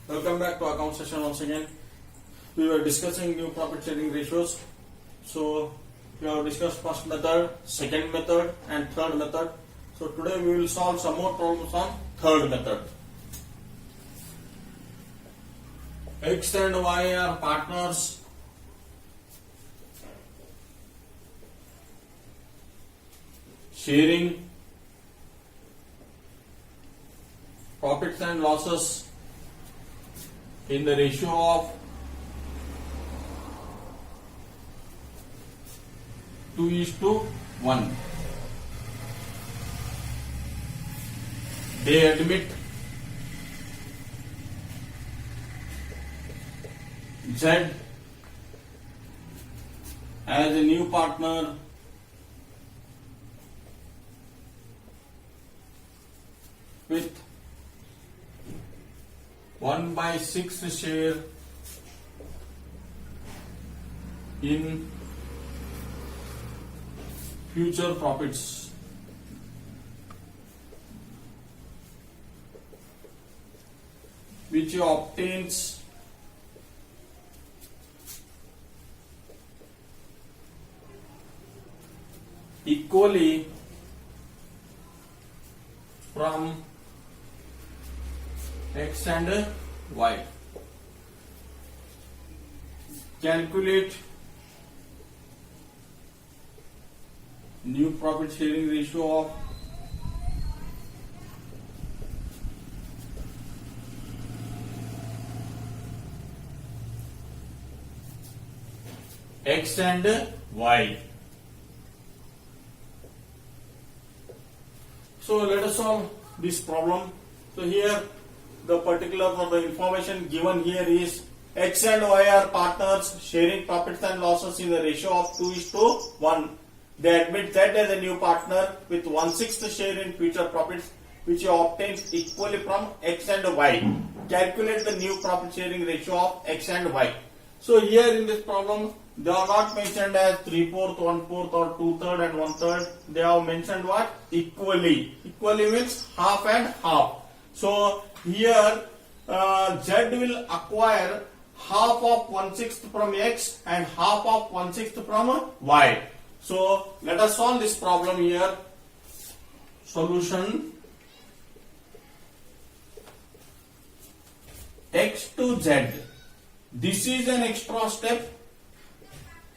Welcome back to account session once again. We were discussing new profit sharing ratios. So we have discussed first method, second method and third method. So today we will solve some more problems on third method. X and Y are partners. Sharing profits and losses in the ratio of 2:1. They admit Z as a new partner with 1/6 share in future profits. Which obtains equally from X and Y. Calculate new profit sharing ratio of X and Y. So let us solve this problem. So here the particular for the information given here is X and Y are partners sharing profits and losses in the ratio of 2:1. They admit Z as a new partner with 1/6 share in future profits, which obtains equally from X and Y. Calculate the new profit sharing ratio of X and Y. So here in this problem, they are not mentioned as 3/4, 1/4 or 2/3 and 1/3. They have mentioned what? Equally. Equally means half and half. So here Z will acquire half of 1/6 from X and half of 1/6 from Y. So let us solve this problem here. Solution: X to Z. This is an extra step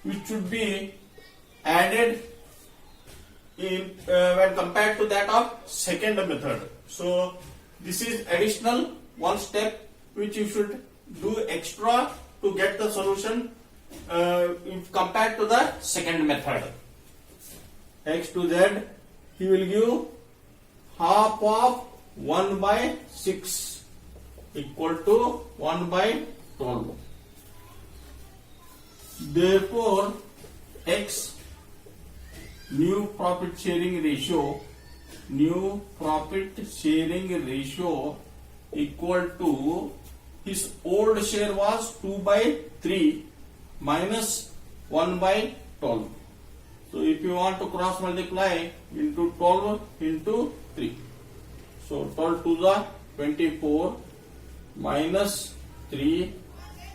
which should be added in when compared to that of second method. So this is additional one step which you should do extra to get the solution if compared to the second method. X to Z, he will give half of 1/6 equal to 1/12. Therefore, X new profit sharing ratio equal to his old share was 2/3 minus 1/12. So if you want to cross multiply into 12 into 3. So 12 to the 24 minus 3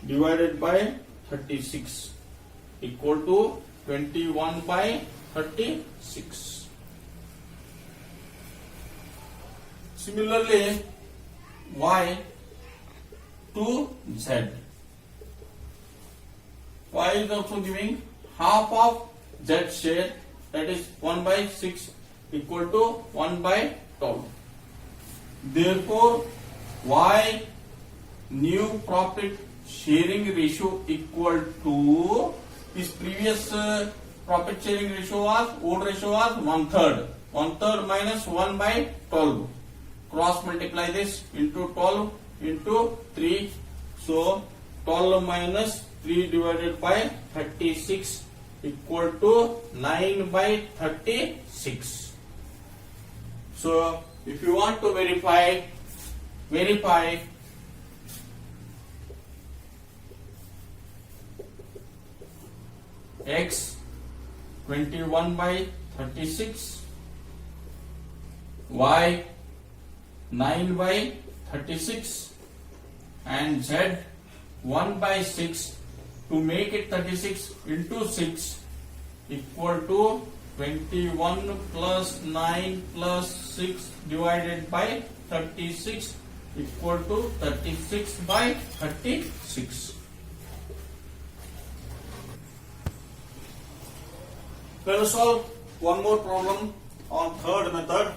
divided by 36 equal to 21/36. Similarly, Y to Z. Y is also giving half of Z share, that is 1/6 equal to 1/12. Therefore, Y new profit sharing ratio equal to his previous profit sharing ratio was, old ratio was 1/3. 1/3 minus 1/12. Cross multiply this into 12 into 3. So 12 minus 3 divided by 36 equal to 9/36. So if you want to verify X 21/36, Y 9/36, and Z 1 by 6 to make it 36 into 6 equal to 21 plus 9 plus 6 divided by 36 equal to 36 by 36. Let us solve one more problem on third method.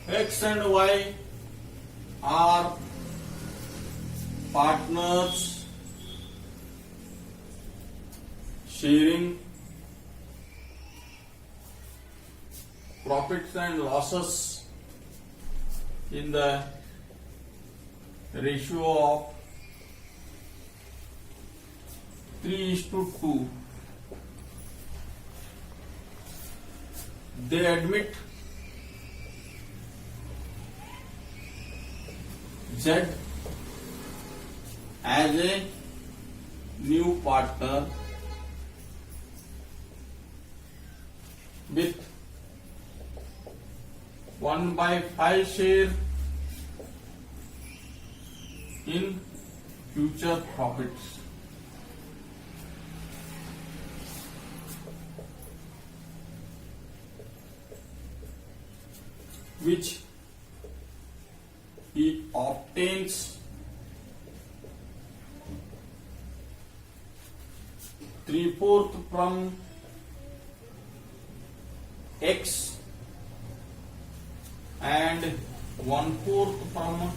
X and Y are partners sharing profits and losses in the ratio of 3:2. They admit Z as a new partner with 1 by 5 share in future profits. Which he obtains 3/4 from X and 1/4 from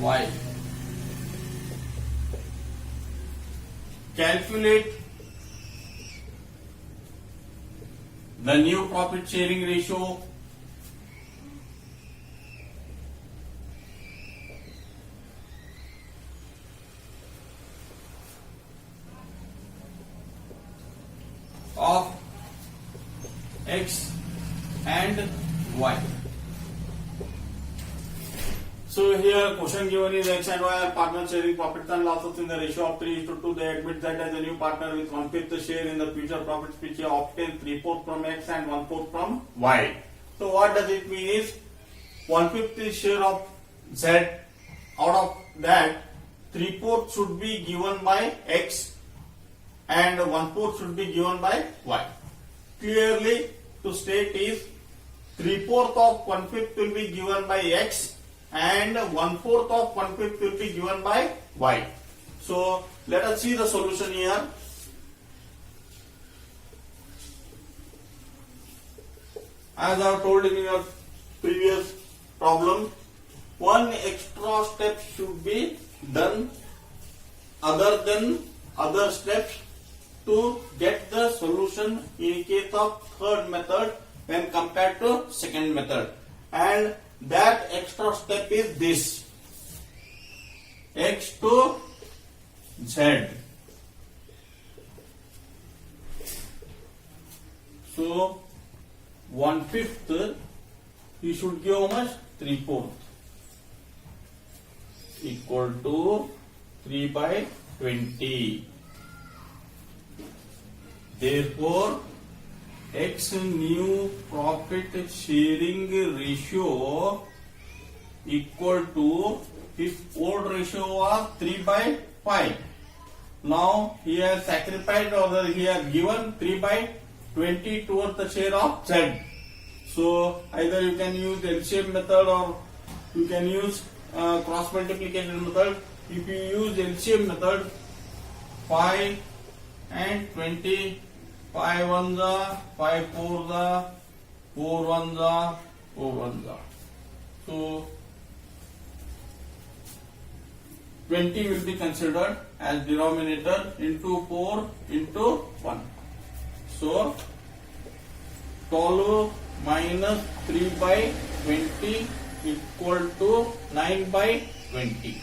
Y. Calculate the new profit sharing ratio of X and Y. So here question given is X and Y are partners sharing profits and losses in the ratio of 3:2. They admit that as a new partner with 1/5 share in the future profits which he obtained 3/4 from X and 1/4 from Y. So what does it mean is 1/5 is share of Z. Out of that 3/4 should be given by X and 1/4 should be given by Y. Clearly to state is 3/4 of 1/5 will be given by X and 1/4 of 1/5 will be given by Y. So let us see the solution here. As I have told in your previous problem, one extra step should be done other than other steps to get the solution in case of third method when compared to second method, and that extra step is this: X to Z. So 1/5 you should give how much? 3/4 equal to 3 by 20. Therefore, X new profit sharing ratio equal to his old ratio was 3 by 5. Now he has sacrificed or he has given 3 by 20 towards the share of Z. So either you can use LCM method or you can use cross multiplication method. If you use LCM method, 5 and 20, 5 ones are 5 fours are 4 ones are 4 ones are. So 20 will be considered as denominator into 4 into 1. So 12 minus 3 by 20 equal to 9 by 20.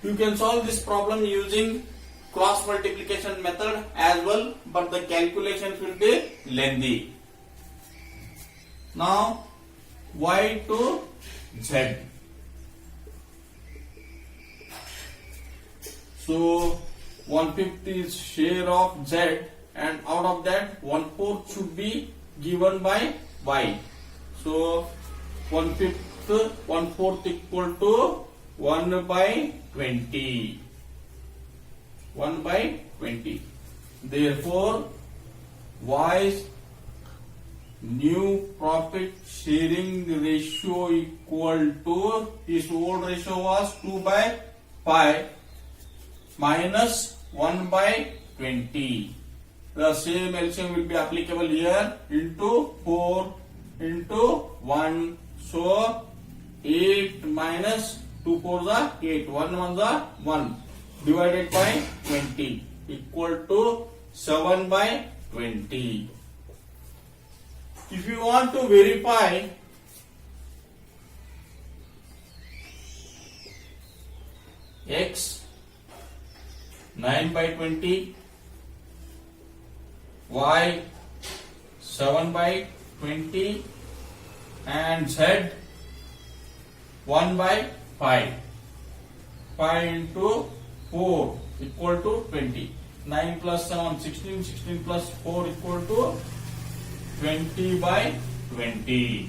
You can solve this problem using cross multiplication method as well, but the calculations will be lengthy. Now Y to Z. So 1/5 is share of Z, and out of that 1/4 should be given by Y. So 1/5 1/4 equal to 1/20. 1/20. Therefore, Y's new profit sharing ratio equal to, his old ratio was 2/5 minus 1/20. The same LCM will be applicable here into 4 into 1. So 8 minus 2 4s are 8. 1 1s are 1 divided by 20 equal to 7/20. If you want to verify X 9/20, Y 7/20 and Z 1/5. 5 into 4 equal to 20. 9 plus 7 16. 16 plus 4 equal to 20/20.